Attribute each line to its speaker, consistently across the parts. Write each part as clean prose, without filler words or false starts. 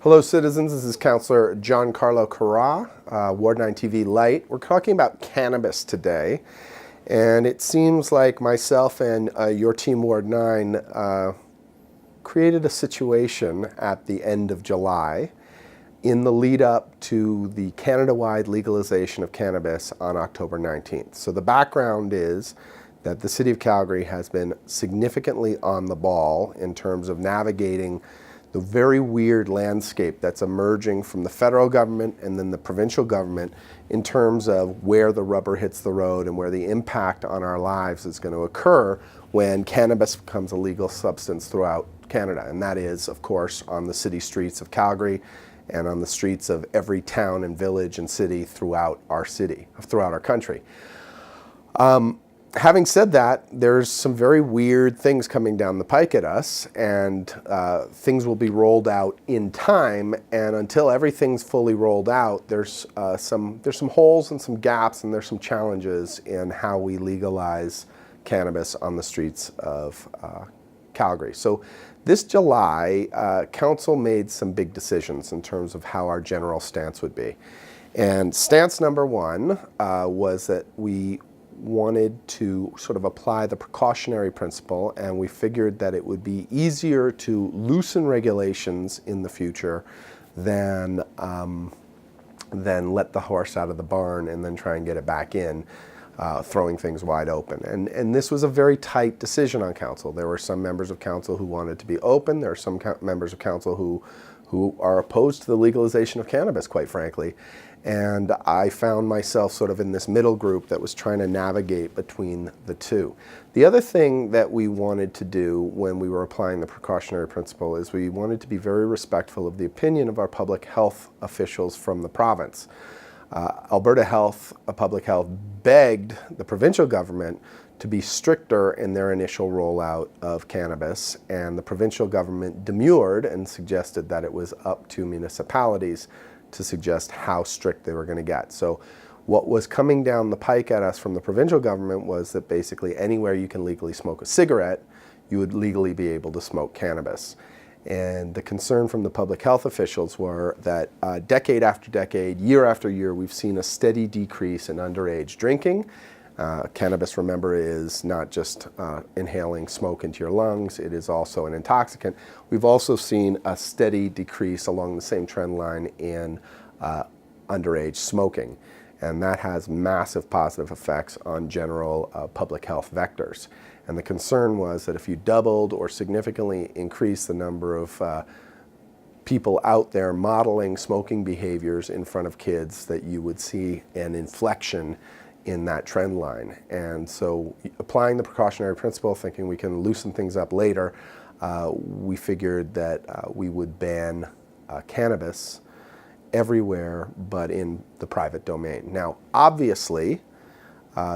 Speaker 1: Hello citizens, this is Councillor Gian-Carlo, Ward 9 TV Light. We're talking about cannabis today, and it seems like myself and your team Ward 9 created a situation at the end of July in the lead up to the Canada-wide legalization of cannabis on October 19th. So the background is that the City of Calgary has been significantly on the ball in terms of navigating the very weird landscape that's emerging from the federal government and then the provincial government in terms of where the rubber hits the road and where the impact on our lives is going to occur when cannabis becomes a legal substance throughout Canada. And that is, of course, on the city streets of Calgary and on the streets of every town and village and city throughout our country. Having said that, there's some very weird things coming down the pike at us, and things will be rolled out in time. And until everything's fully rolled out, there's some holes and some gaps, and there's some challenges in how we legalize cannabis on the streets of Calgary. So this July, Council made some big decisions in terms of how our general stance would be. And stance number one was that we wanted to sort of apply the precautionary principle, and we figured that it would be easier to loosen regulations in the future than let the horse out of the barn and then try and get it back in, throwing things wide open. And this was a very tight decision on council. There were some members of council who wanted to be open. There are some members of council who are opposed to the legalization of cannabis, quite frankly. And I found myself sort of in this middle group that was trying to navigate between the two. The other thing that we wanted to do when we were applying the precautionary principle is we wanted to be very respectful of the opinion of our public health officials from the province. Alberta Public Health begged the provincial government to be stricter in their initial rollout of cannabis, and the provincial government demurred and suggested that it was up to municipalities to suggest how strict they were going to get. So what was coming down the pike at us from the provincial government was that basically anywhere you can legally smoke a cigarette, you would legally be able to smoke cannabis. And the concern from the public health officials were that decade after decade, year after year, we've seen a steady decrease in underage drinking. Cannabis, remember, is not just inhaling smoke into your lungs, it is also an intoxicant. We've also seen a steady decrease along the same trend line in underage smoking, and that has massive positive effects on general public health vectors. And the concern was that if you doubled or significantly increased the number of people out there modeling smoking behaviors in front of kids, that you would see an inflection in that trend line. And so applying the precautionary principle, thinking we can loosen things up later, we figured that we would ban cannabis everywhere but in the private domain. Now, obviously,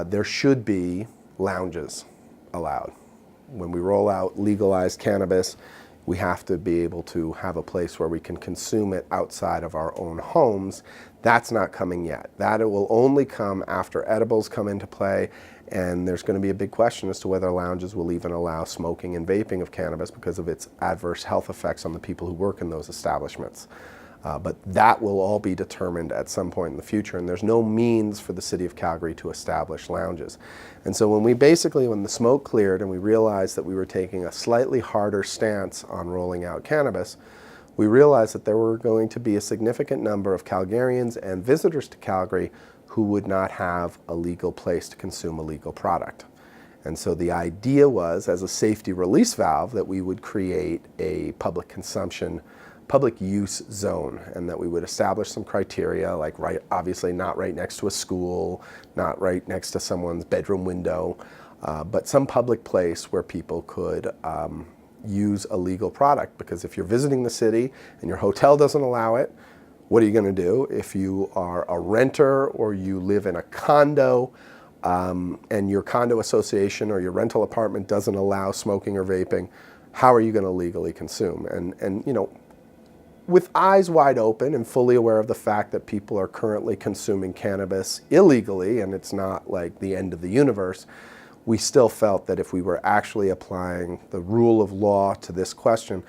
Speaker 1: there should be lounges allowed. When we roll out legalized cannabis, we have to be able to have a place where we can consume it outside of our own homes. That's not coming yet. That it will only come after edibles come into play, and there's going to be a big question as to whether lounges will even allow smoking and vaping of cannabis because of its adverse health effects on the people who work in those establishments. But that will all be determined at some point in the future, and there's no means for the City of Calgary to establish lounges. And so when the smoke cleared and we realized that we were taking a slightly harder stance on rolling out cannabis, we realized that there were going to be a significant number of Calgarians and visitors to Calgary who would not have a legal place to consume a legal product. And so the idea was, as a safety release valve, that we would create a public use zone, and that we would establish some criteria, like obviously not right next to a school, not right next to someone's bedroom window, but some public place where people could use a legal product. Because if you're visiting the city and your hotel doesn't allow it, what are you going to do? If you are a renter or you live in a condo and your condo association or your rental apartment doesn't allow smoking or vaping, how are you going to legally consume? And you know, with eyes wide open and fully aware of the fact that people are currently consuming cannabis illegally, and it's not like the end of the universe, we still felt that if we were actually applying the rule of law to this question,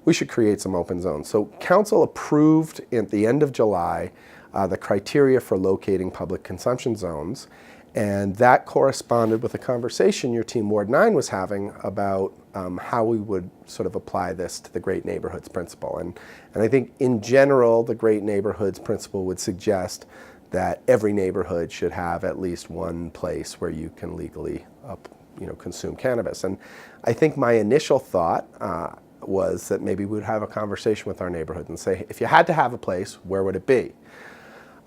Speaker 1: we should create some open zones. So council approved at the end of July the criteria for locating public consumption zones, and that corresponded with a conversation your team Ward 9 was having about how we would sort of apply this to the Great Neighborhoods Principle. And I think in general, the Great Neighborhoods Principle would suggest that every neighborhood should have at least one place where you can legally consume cannabis. And I think my initial thought was that maybe we'd have a conversation with our neighborhood and say, if you had to have a place, where would it be?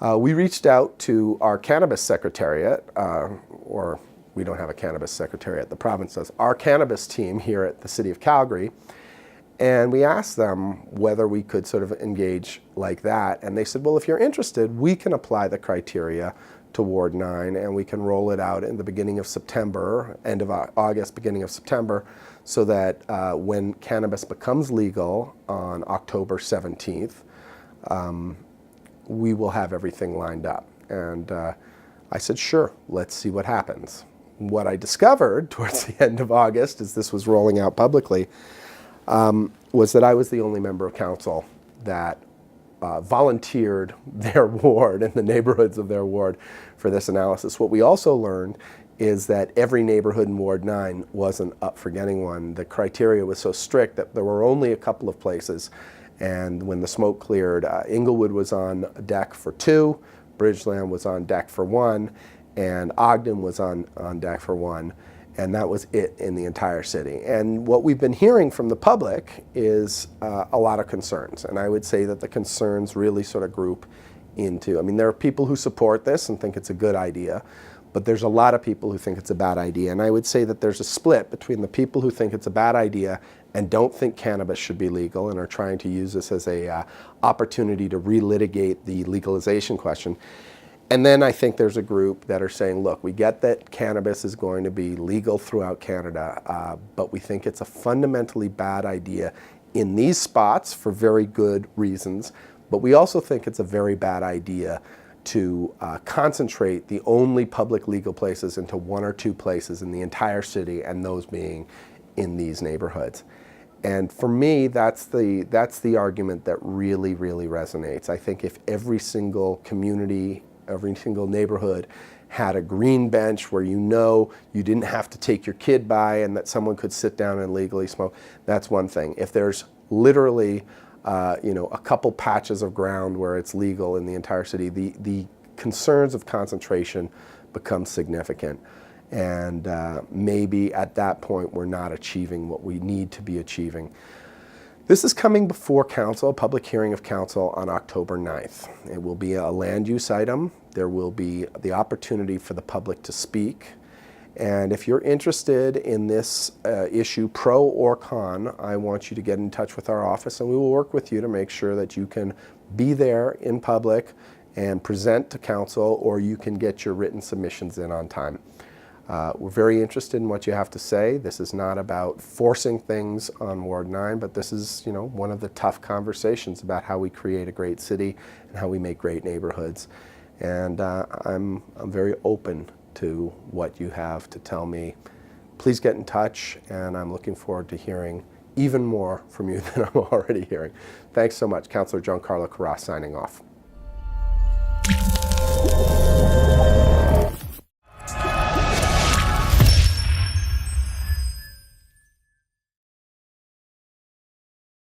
Speaker 1: We reached out to our cannabis secretariat, or we don't have a cannabis secretariat, the province does, our cannabis team here at the City of Calgary, and we asked them whether we could sort of engage like that. And they said, well, if you're interested, we can apply the criteria to Ward 9 and we can roll it out in the beginning of September, end of August, beginning of September, so that when cannabis becomes legal on October 17th, we will have everything lined up. And I said, sure, let's see what happens. What I discovered towards the end of August, as this was rolling out publicly, was that I was the only member of council that volunteered their ward and the neighborhoods of their ward for this analysis. What we also learned is that every neighborhood in Ward 9 wasn't up for getting one. The criteria was so strict that there were only a couple of places. And when the smoke cleared, Inglewood was on deck for 2, Bridgeland was on deck for 1, and Ogden was on deck for 1. And that was it in the entire city. And what we've been hearing from the public is a lot of concerns. And I would say that the concerns really sort of group into, I mean, there are people who support this and think it's a good idea, but there's a lot of people who think it's a bad idea. And I would say that there's a split between the people who think it's a bad idea and don't think cannabis should be legal and are trying to use this as a opportunity to relitigate the legalization question. And then I think there's a group that are saying, look, we get that cannabis is going to be legal throughout Canada, but we think it's a fundamentally bad idea in these spots for very good reasons. But we also think it's a very bad idea to concentrate the only public legal places into 1 or 2 places in the entire city, and those being in these neighborhoods. And for me, that's the argument that really, really resonates. I think if every single community, every single neighborhood had a green bench where you didn't have to take your kid by and that someone could sit down and legally smoke, that's one thing. If there's literally a couple patches of ground where it's legal in the entire city, the concerns of concentration become significant. And maybe at that point we're not achieving what we need to be achieving. This is coming before council, a public hearing of council on October 9th. It will be a land use item. There will be the opportunity for the public to speak. And if you're interested in this issue, pro or con, I want you to get in touch with our office and we will work with you to make sure that you can be there in public and present to council, or you can get your written submissions in on time. We're very interested in what you have to say. This is not about forcing things on Ward 9, but this is, one of the tough conversations about how we create a great city and how we make great neighborhoods. And I'm very open to what you have to tell me. Please get in touch, and I'm looking forward to hearing even more from you than I'm already hearing. Thanks so much. Councillor Gian-Carlo signing off.